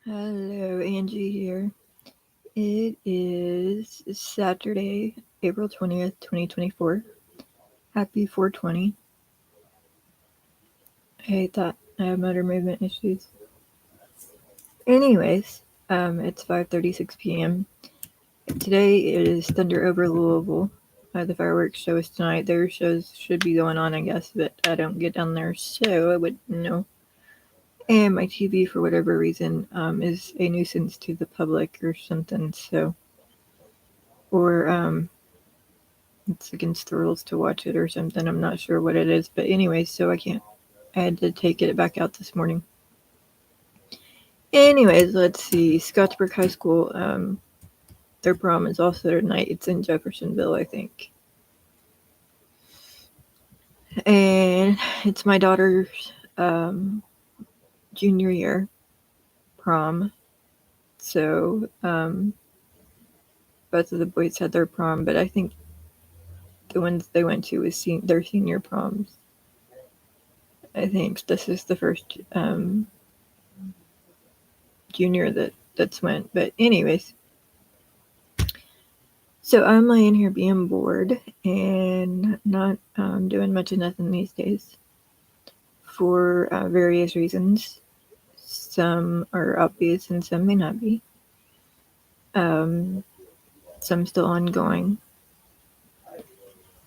Hello, Angie here. It is Saturday, April 20th, 2024. Happy 420. I hate that. I have motor movement issues. Anyways, it's 5:36 p.m. Today it is Thunder over Louisville. The fireworks show is tonight. Their shows should be going on, I guess, but I don't get down there, so I wouldn't know. And my TV, for whatever reason, is a nuisance to the public or something, so. Or it's against the rules to watch it or something. I'm not sure what it is, but anyways, so I can't. I had to take it back out this morning. Anyways, let's see. Scottsburg High School, their prom is also tonight. It's in Jeffersonville, I think. And it's my daughter's junior year prom. So both of the boys had their prom, but I think the ones they went to was their senior proms. I think this is the first junior that's went. But anyways, so I'm laying here being bored and not doing much of nothing these days for various reasons. Some are obvious and some may not be. Some still ongoing.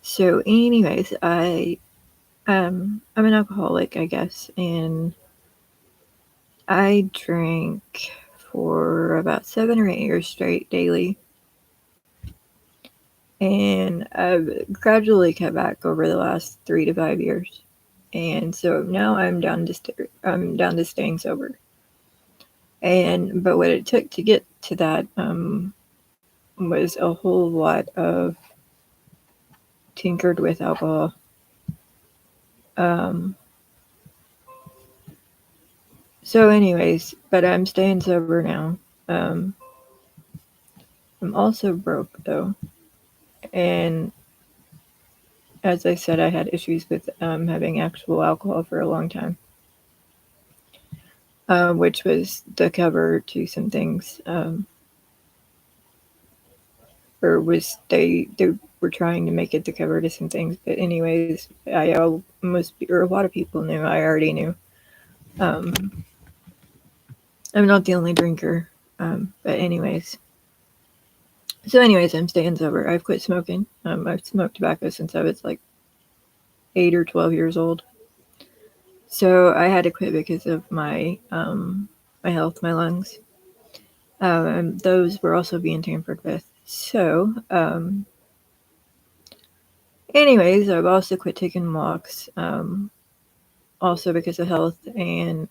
So anyways, I'm an alcoholic, I guess, and I drank for about 7 or 8 years straight daily. And I've gradually cut back over the last 3 to 5 years. And so now I'm down to staying sober. But what it took to get to that was a whole lot of tinkered with alcohol. So anyways, but I'm staying sober now. I'm also broke though. And as I said, I had issues with having actual alcohol for a long time, which was the cover to some things. Or was they were trying to make it the cover to some things. But anyways, a lot of people knew. I already knew. I'm not the only drinker. But anyways. So anyways, I'm staying sober. I've quit smoking. I've smoked tobacco since I was like 8 or 12 years old. So I had to quit because of my health, my lungs. Those were also being tampered with. So, anyways, I've also quit taking walks, also because of health and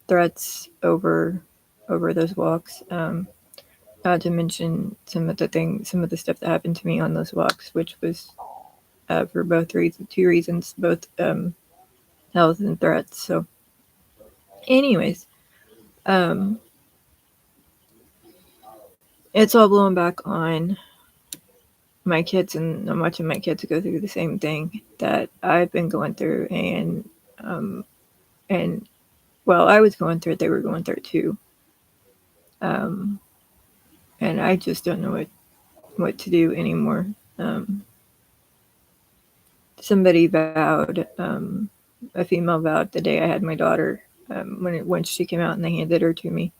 threats over those walks. Not to mention some of the stuff that happened to me on those walks, which was for two reasons, both health and threats. So, anyways, it's all blowing back on my kids, and I'm watching my kids go through the same thing that I've been going through, and while I was going through it, they were going through it too. And I just don't know what to do anymore. Somebody vowed, a female vowed the day I had my daughter, when she came out and they handed her to me.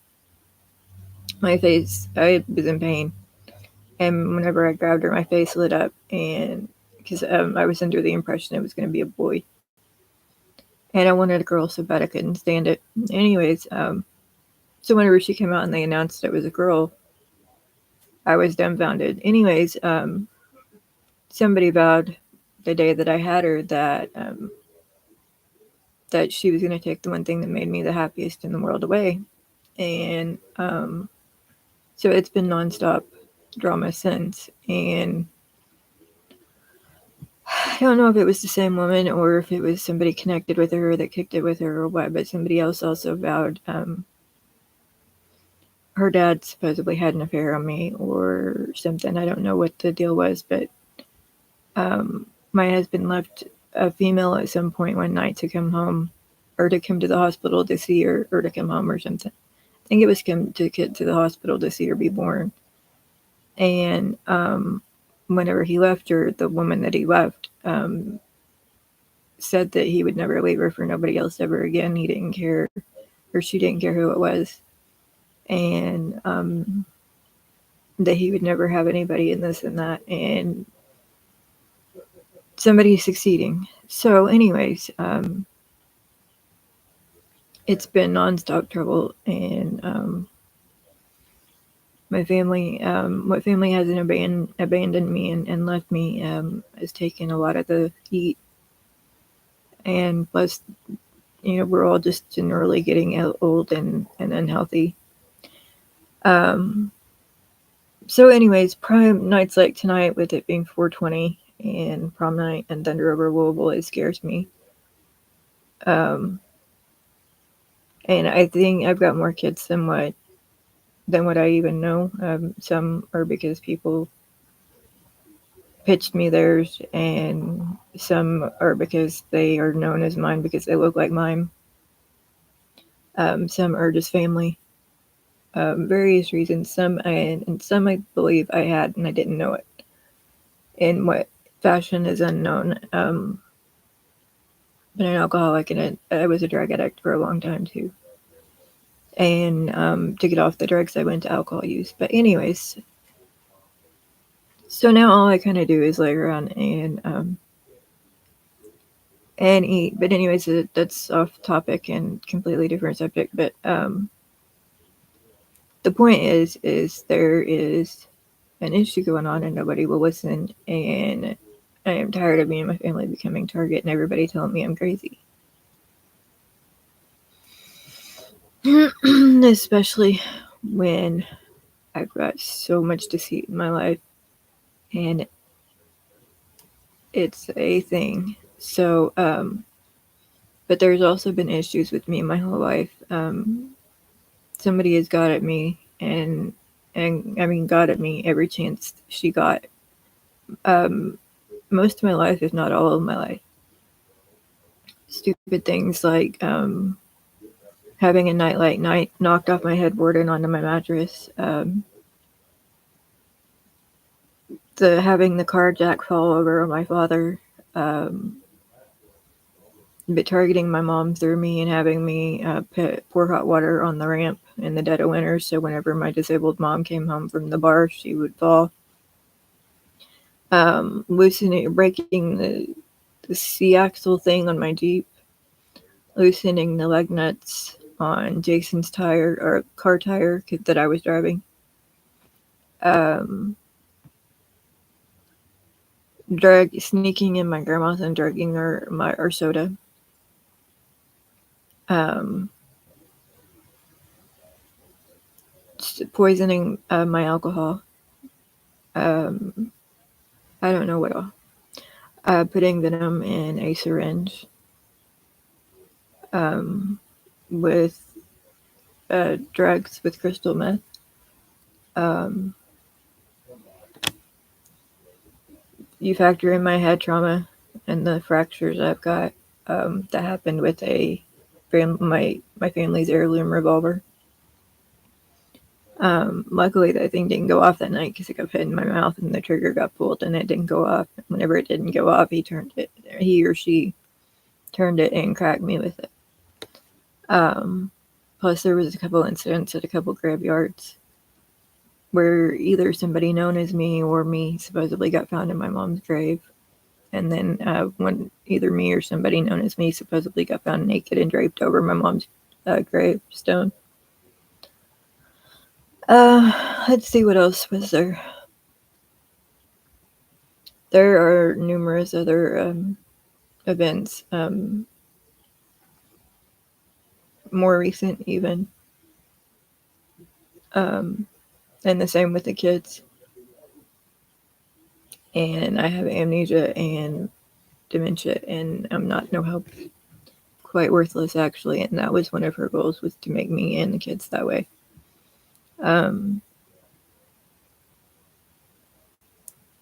My face, I was in pain. And whenever I grabbed her, my face lit up, and because I was under the impression it was going to be a boy. And I wanted a girl so bad I couldn't stand it. Anyways, so whenever she came out and they announced it was a girl, I was dumbfounded. Anyways, somebody vowed the day that I had her that she was going to take the one thing that made me the happiest in the world away. And so it's been nonstop drama since. And I don't know if it was the same woman or if it was somebody connected with her that kicked it with her or what, but somebody else also vowed her dad supposedly had an affair on me or something. I don't know what the deal was, but my husband left a female at some point one night to come home or to come to the hospital to see her or to come home or something. I think it was come to get to the hospital to see her be born. And whenever he left her, the woman that he left said that he would never leave her for nobody else ever again. He didn't care, or she didn't care who it was, and that he would never have anybody in this and that, and somebody succeeding. So, anyways, it's been nonstop trouble, and my family hasn't abandoned me and left me, has taken a lot of the heat, and plus, we're all just generally getting old and unhealthy. Um, so, anyways, prime nights like tonight, with it being 420 and prom night and Thunder over Louisville, it scares me. Um, and I think I've got more kids than what I even know. Some are because people pitched me theirs, and some are because they are known as mine because they look like mine. Some are just family. Various reasons. And some I believe I had and I didn't know it. In what fashion is unknown. Been an alcoholic and I was a drug addict for a long time too. And to get off the drugs, I went to alcohol use. But anyways, so now all I kind of do is lay around and eat. But anyways, that's off topic and completely different subject. But the point is there is an issue going on and nobody will listen. And I am tired of me and my family becoming target and everybody telling me I'm crazy. Especially when I've got so much deceit in my life and it's a thing. So, but there's also been issues with me my whole life. Somebody has got at me and I mean, got at me every chance she got. Most of my life, if not all of my life. Stupid things like having a nightlight night knocked off my headboard and onto my mattress. Having the car jack fall over on my father. But targeting my mom through me and having me pour hot water on the ramp in the dead of winter, so whenever my disabled mom came home from the bar, she would fall. Breaking the C-axle thing on my Jeep, loosening the lug nuts on Jason's tire or car tire that I was driving. Sneaking in my grandma's and drugging her soda. Poisoning my alcohol. I don't know what all. Putting venom in a syringe with drugs with crystal meth. You factor in my head trauma and the fractures I've got that happened with my family's heirloom revolver. Luckily, that thing didn't go off that night because it got hit in my mouth and the trigger got pulled and it didn't go off. Whenever it didn't go off, he or she turned it and cracked me with it. Plus, there was a couple incidents at a couple graveyards where either somebody known as me or me supposedly got found in my mom's grave. And then either me or somebody known as me supposedly got found naked and draped over my mom's gravestone. Let's see what else was there. There are numerous other events, more recent even. And the same with the kids. And I have amnesia and dementia, and I'm not no help. Quite worthless, actually. And that was one of her goals, was to make me and the kids that way.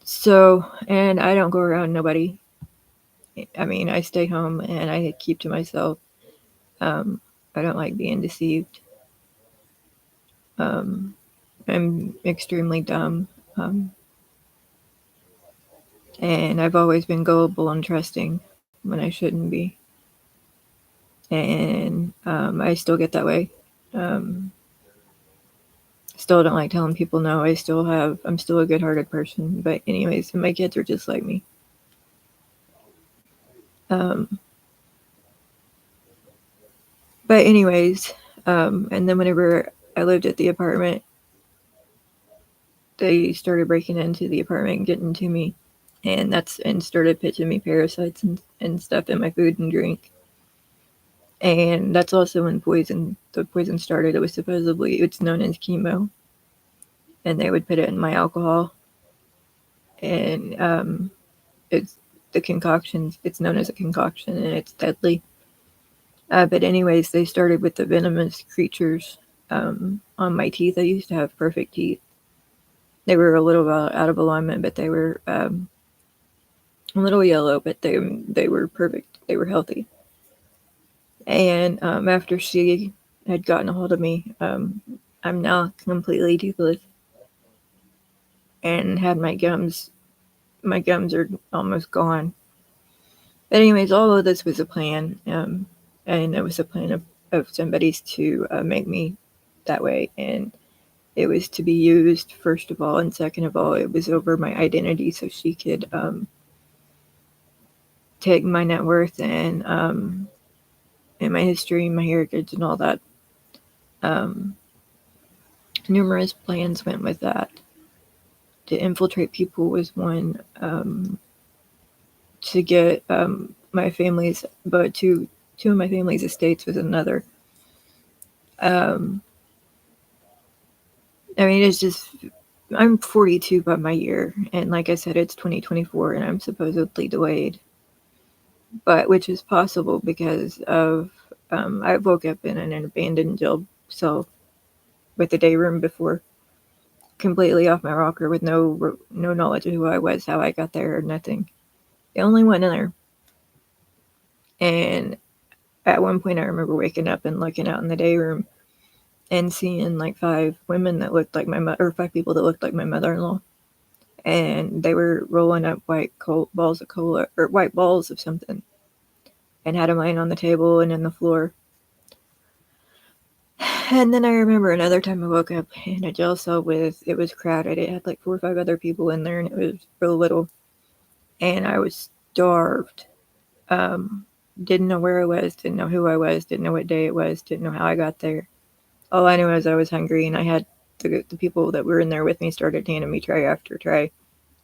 So, and I don't go around nobody. I mean, I stay home and I keep to myself. I don't like being deceived. Um, I'm extremely dumb. And I've always been gullible and trusting when I shouldn't be. And I still get that way. Um, Still don't like telling people no. I'm still a good-hearted person. But anyways, my kids are just like me. Um, but anyways, and then whenever I lived at the apartment, they started breaking into the apartment and getting to me, and started pitching me parasites and stuff in my food and drink. And that's also when the poison started. It was supposedly it's known as chemo, and they would put it in my alcohol, and it's the concoctions. It's known as a concoction, and it's deadly. But anyways, they started with the venomous creatures on my teeth. I used to have perfect teeth. They were a little out of alignment, but they were a little yellow, but they were perfect. They were healthy. And after she had gotten a hold of me, I'm now completely toothless and had my gums. My gums are almost gone. But anyways, all of this was a plan, and it was a plan of somebody's to make me that way, and it was to be used first of all, and second of all, it was over my identity, so she could take my net worth and my history, my heritage, and all that. Um, Numerous plans went with that. To infiltrate people was one. To get my family's, but two of my family's estates was another. Um, I mean, it's just I'm 42 by my year, and like I said, it's 2024, and I'm supposedly delayed, but which is possible because of I woke up in an abandoned jail cell with a day room before, completely off my rocker with no knowledge of who I was, how I got there, or nothing. The only one in there, and at one point I remember waking up and looking out in the day room and seeing like five women that looked like my mother, or five people that looked like my mother-in-law, and they were rolling up balls of cola or white balls of something, and had them laying on the table and in the floor. And then I remember another time I woke up in a jail cell it was crowded. It had like 4 or 5 other people in there, and it was real little, and I was starved. Didn't know where I was, didn't know who I was, didn't know what day it was, didn't know how I got there. All I knew was I was hungry, and I had the people that were in there with me started handing me tray after tray,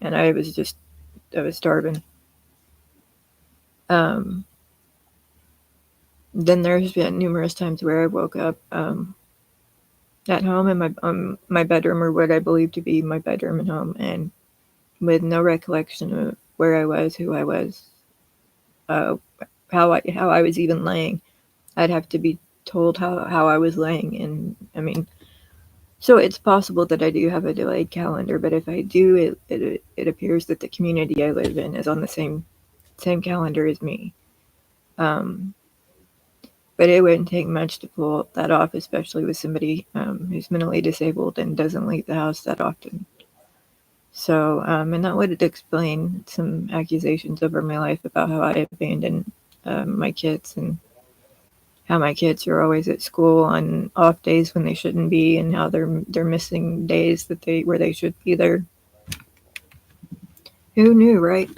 and I was starving. Um, then there's been numerous times where I woke up at home in my bedroom, or what I believe to be my bedroom at home, and with no recollection of where I was, who I was, uh, how I was even laying. I'd have to be told how I was laying, and I mean, so it's possible that I do have a delayed calendar, but if I do, it appears that the community I live in is on the same calendar as me. Um, but it wouldn't take much to pull that off, especially with somebody who's mentally disabled and doesn't leave the house that often. So, and that would explain some accusations over my life about how I abandoned my kids, and how my kids are always at school on off days when they shouldn't be, and how they're missing days where they should be there. Who knew, right?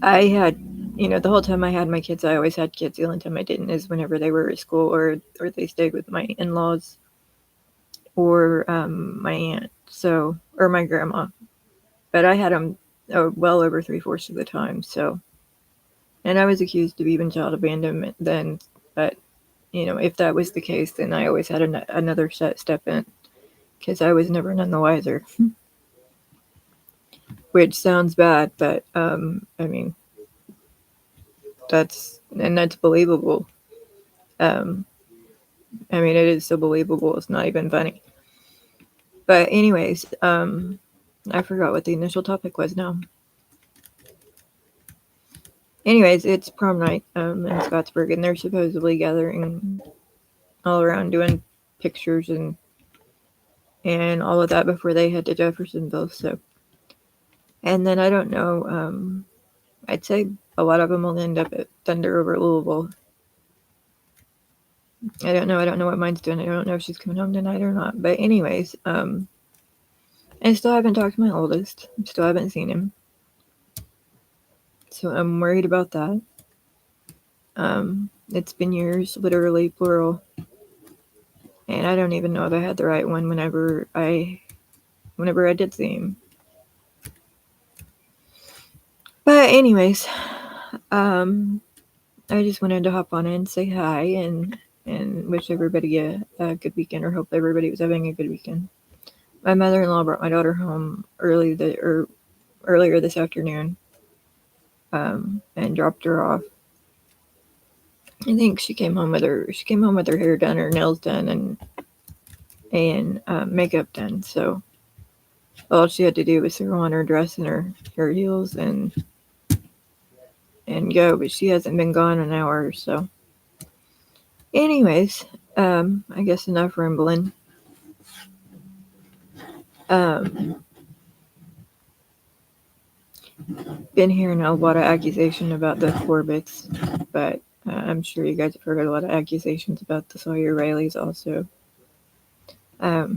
I had, the whole time I had my kids, I always had kids. The only time I didn't is whenever they were at school, or they stayed with my in-laws, or my aunt, or my grandma. But I had them well over 3/4 of the time. So, and I was accused of even child abandonment then. But if that was the case, then I always had another step in, because I was never none the wiser. Which sounds bad, but I mean, that's believable. Um, I mean, it is so believable. It's not even funny. But anyways, I forgot what the initial topic was now. Anyways, it's prom night in Scottsburg, and they're supposedly gathering all around doing pictures and all of that before they head to Jeffersonville. So, and then I don't know. I'd say a lot of them will end up at Thunder over Louisville. I don't know. I don't know what mine's doing. I don't know if she's coming home tonight or not. But anyways, I still haven't talked to my oldest. Still haven't seen him. So I'm worried about that. It's been years, literally plural. And I don't even know if I had the right one whenever I did see him. But anyways, I just wanted to hop on and say hi and wish everybody a good weekend, or hope everybody was having a good weekend. My mother-in-law brought my daughter home earlier this afternoon, and dropped her off. I think she came home with her hair done, her nails done, and makeup done. So all she had to do was throw on her dress and her heels and go. But she hasn't been gone an hour or so. Anyways, I guess enough rambling. Been hearing a lot of accusation about the Corbetts, but I'm sure you guys have heard a lot of accusations about the Sawyer Rileys also. I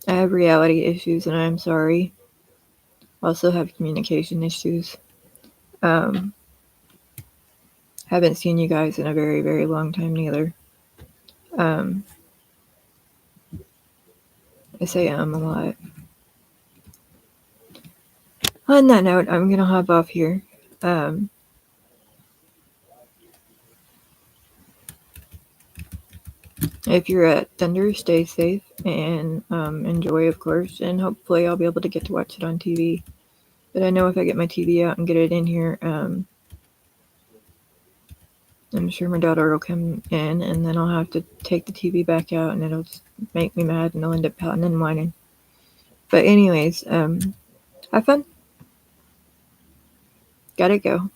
have reality issues, and I'm sorry. Also have communication issues. Haven't seen you guys in a very, very long time neither. I say a lot. On that note, I'm gonna hop off here. If you're at Thunder, stay safe and enjoy, of course, and hopefully I'll be able to get to watch it on TV. But I know if I get my TV out and get it in here, I'm sure my daughter will come in, and then I'll have to take the TV back out, and it'll just make me mad, and I'll end up pouting and whining. But anyways, have fun. Gotta go.